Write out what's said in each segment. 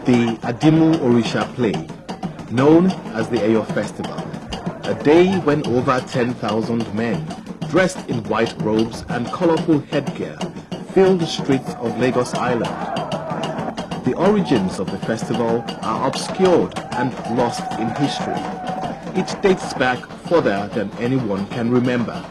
The Adamu Orisha play, known as the Eyo Festival, a day when over 10,000 men, dressed in white robes and colorful headgear, filled the streets of Lagos Island. The origins of the festival are obscured and lost in history. It dates back further than anyone can remember.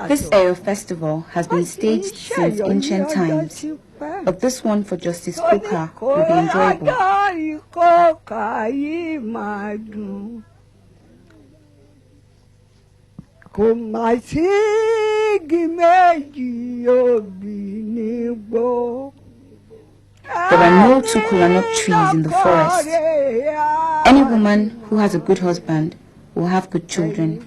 This Eyo Festival has been staged since ancient times, but this one for Justice Kuka will be enjoyable. There are no two kolanut trees in the forest. Any woman who has a good husband will have good children.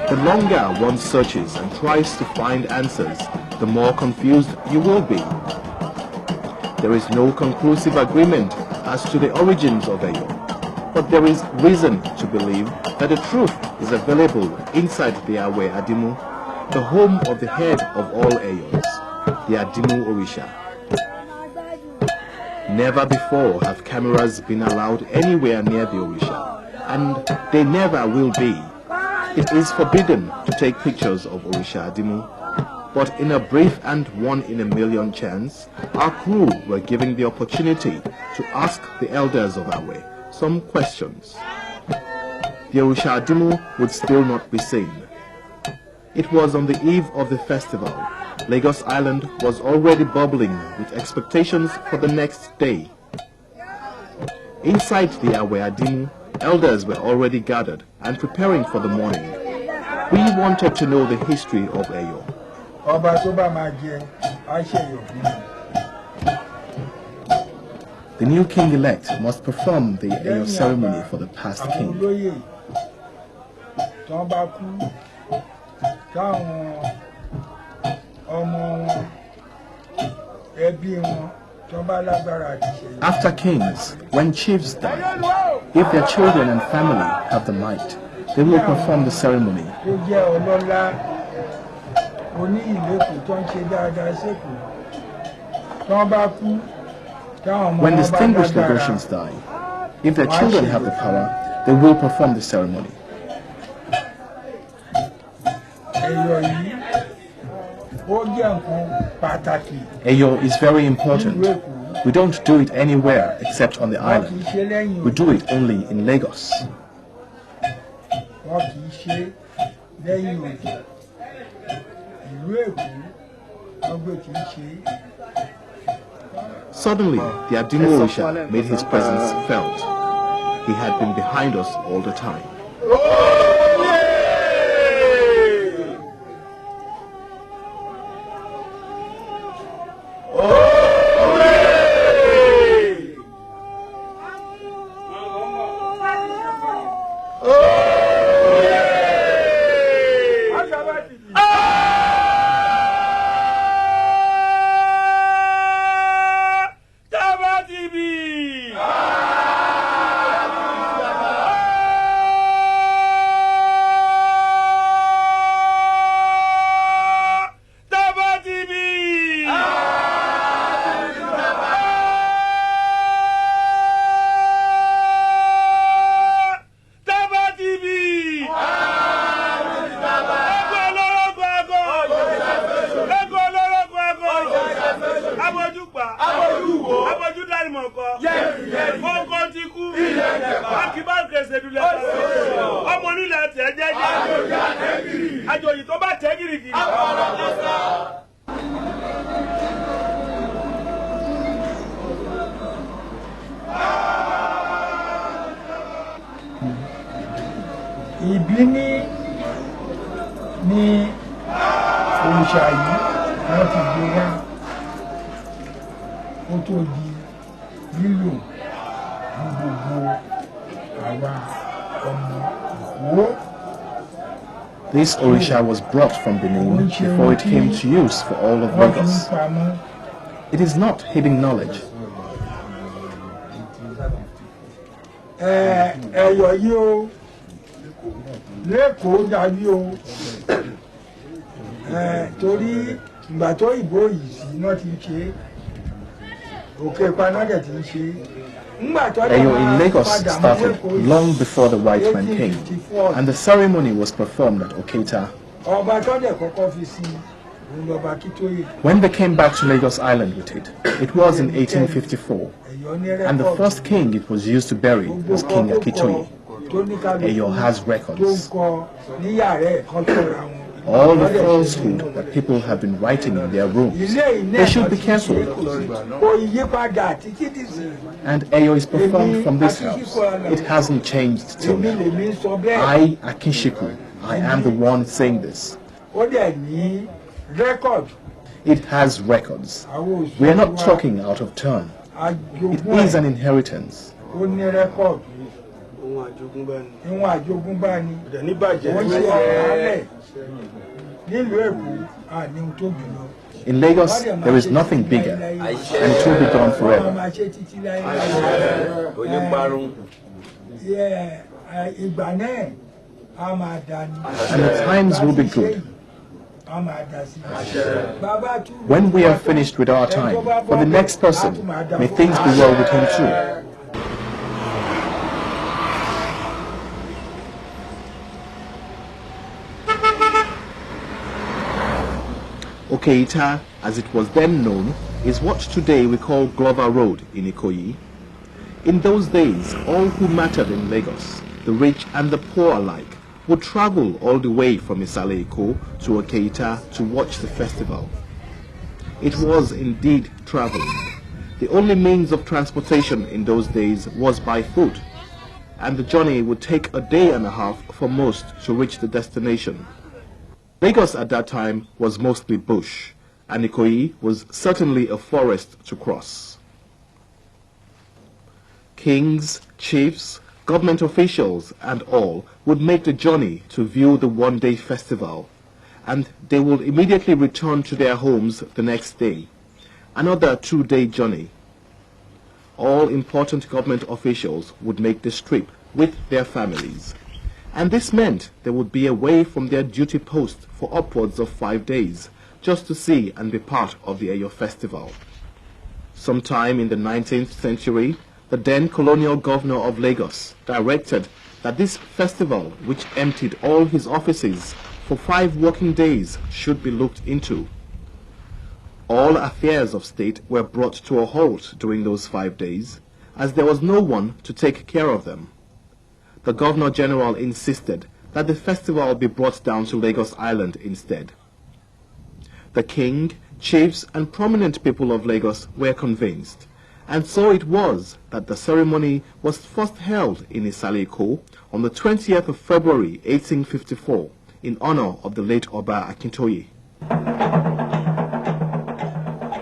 The longer one searches and tries to find answers, the more confused you will be. There is no conclusive agreement as to the origins of Eyo, but there is reason to believe that the truth is available inside the Awe Adamu, the home of the head of all Eyos, the Adamu Orisha. Never before have cameras been allowed anywhere near the Orisha, and they never will be. It is forbidden to take pictures of Orisha Adamu, but in a brief and one-in-a-million chance, our crew were given the opportunity to ask the elders of Awe some questions. The Orisha Adamu would still not be seen. It was on the eve of the festival. Lagos Island was already bubbling with expectations for the next day. Inside the Awe Adamu, elders were already gathered and preparing for the morning. We wanted to know the history of Eyo. The new king-elect must perform the Eyo ceremony for the past king. After kings, when chiefs die, if their children and family have the might, they will perform the ceremony. When distinguished Lagosians die, if their children have the power, they will perform the ceremony. Eyo is very important. We don't do it anywhere except on the island. We do it only in Lagos. Suddenly, the Adamu Orisha made his presence felt. He had been behind us all the time. ìbíní ní òrìṣà yìí wọ́n ti gbé wá ó tó di lílò ní gbogbo àwa ọmọ Ìkó. This Orisha was brought from Benin before it came to use for all of Lagos. It is not hidden knowledge. Ẹyọ yìí o, lẹ́kọ̀ọ́ dàbí o, torí ìgbà tó ìbò yìí sí náà ti ṣe, òkè panádẹ̀ ti ṣe. Eyo in Lagos started long before the white man came, and the ceremony was performed at Oketa. When they came back to Lagos Island with it, it was in 1854, and the first king it was used to bury was King Akitoye. Eyo has records. All the falsehood that people have been writing in their rooms, they should be careful. And Eyo is performed from this house. It hasn't changed till now. I, Akinshiku, I am the one saying this. It has records. We are not talking out of turn. It is an inheritance. In Lagos, there is nothing bigger, and it will be gone forever. And the times will be good. When we are finished with our time, for the next person, may things be well with him too. Oketa, as it was then known, is what today we call Glover Road in Ikoyi. In those days, all who mattered in Lagos, the rich and the poor alike, would travel all the way from Isale Iko to Oketa to watch the festival. It was indeed traveling. The only means of transportation in those days was by foot, and the journey would take a day and a half for most to reach the destination. Lagos at that time was mostly bush, and Ikoyi was certainly a forest to cross. Kings, chiefs, government officials and all would make the journey to view the one-day festival, and they would immediately return to their homes the next day. Another 2-day journey. All important government officials would make this trip with their families. And this meant they would be away from their duty post for upwards of 5 days, just to see and be part of the Eyo Festival. Sometime in the 19th century, the then colonial governor of Lagos directed that this festival, which emptied all his offices for 5 working days, should be looked into. All affairs of state were brought to a halt during those 5 days, as there was no one to take care of them. The Governor-General insisted that the festival be brought down to Lagos Island instead. The king, chiefs and prominent people of Lagos were convinced, and so it was that the ceremony was first held in Isale Iko on the 20th of February 1854 in honor of the late Oba Akintoye.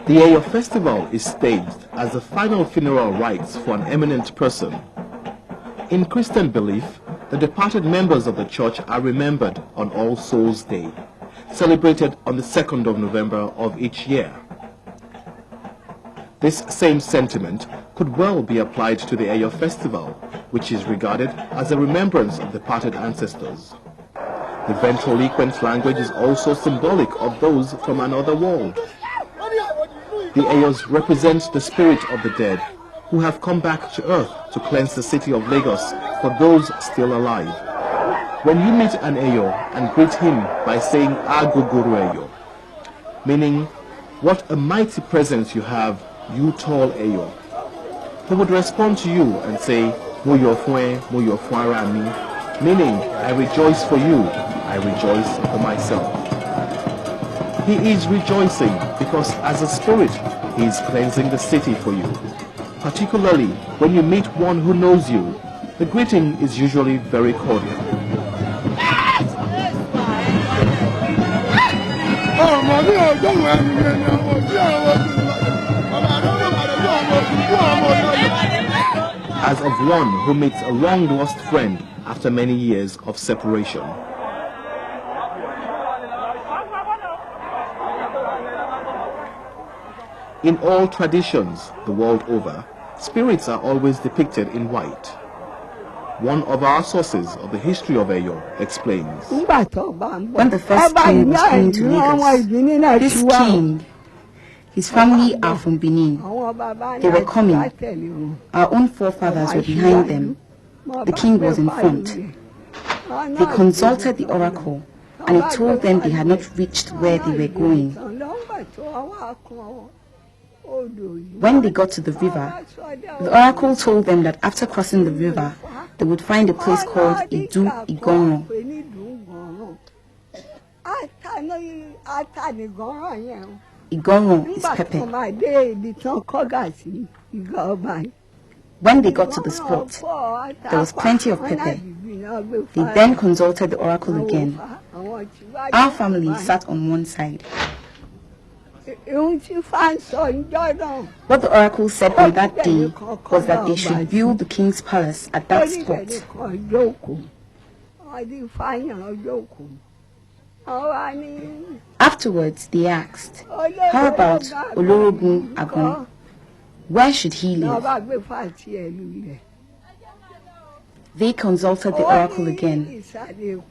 The Eyo Festival is staged as the final funeral rites for an eminent person. In Christian belief, the departed members of the church are remembered on All Souls' Day, celebrated on the 2nd of November of each year. This same sentiment could well be applied to the Eyo Festival, which is regarded as a remembrance of departed ancestors. The ventriloquent language is also symbolic of those from another world. The Eyos represent the spirit of the dead, who have come back to earth to cleanse the city of Lagos for those still alive. When you meet an Eyo and greet him by saying Agogoro Eyo, meaning, what a mighty presence you have, you tall Eyo, he would respond to you and say, Moyo fue, moyo fuara mi, meaning, I rejoice for you, I rejoice for myself. He is rejoicing because as a spirit, he is cleansing the city for you. Particularly when you meet one who knows you, the greeting is usually very cordial. As of one who meets a long-lost friend after many years of separation. In all traditions the world over, spirits are always depicted in white. One of our sources of the history of Eyo explains. When the first king was coming to Lagos, this king, his family are from Benin. They were coming. Our own forefathers were behind them. The king was in front. They consulted the oracle, and it told them they had not reached where they were going. When they got to the river, the oracle told them that after crossing the river, they would find a place called Agogoro. Agogoro is pepper. When they got to the spot, there was plenty of pepper. They then consulted the oracle again. Our family sat on one side. What the oracle said on that day was that they should build the king's palace at that spot. Afterwards, they asked, how about Olorogun Agon? Where should he live? They consulted the oracle again.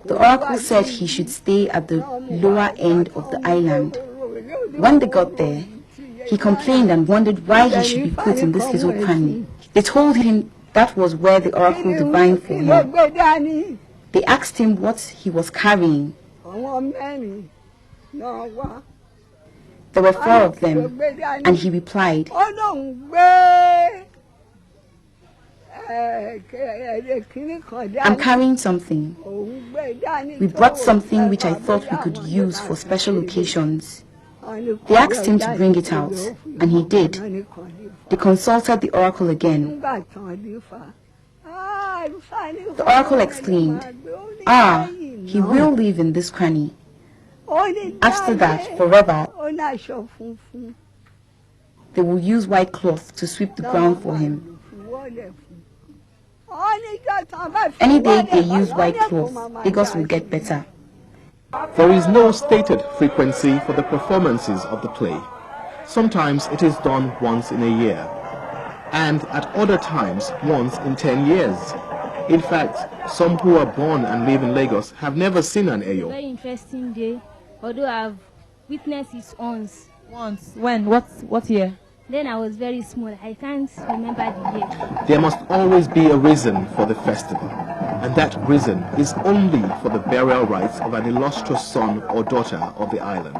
The oracle said he should stay at the lower end of the island. When they got there, he complained and wondered why he should be put in this little cranny. They told him that was where the oracle divined for him. They asked him what he was carrying. There were 4 of them, and he replied, I'm carrying something. We brought something which I thought we could use for special occasions. They asked him to bring it out, and he did. They consulted the oracle again. The oracle exclaimed, he will live in this cranny. After that, forever, they will use white cloth to sweep the ground for him. Any day they use white cloth, Lagos will get better. There is no stated frequency for the performances of the play. Sometimes it is done once in a year, and at other times once in 10 years. In fact, some who are born and live in Lagos have never seen an Eyo. Very interesting day, although I've witnessed it once. Once? When? What year? Then I was very small. I can't remember the year. There must always be a reason for the festival, and that reason is only for the burial rites of an illustrious son or daughter of the island.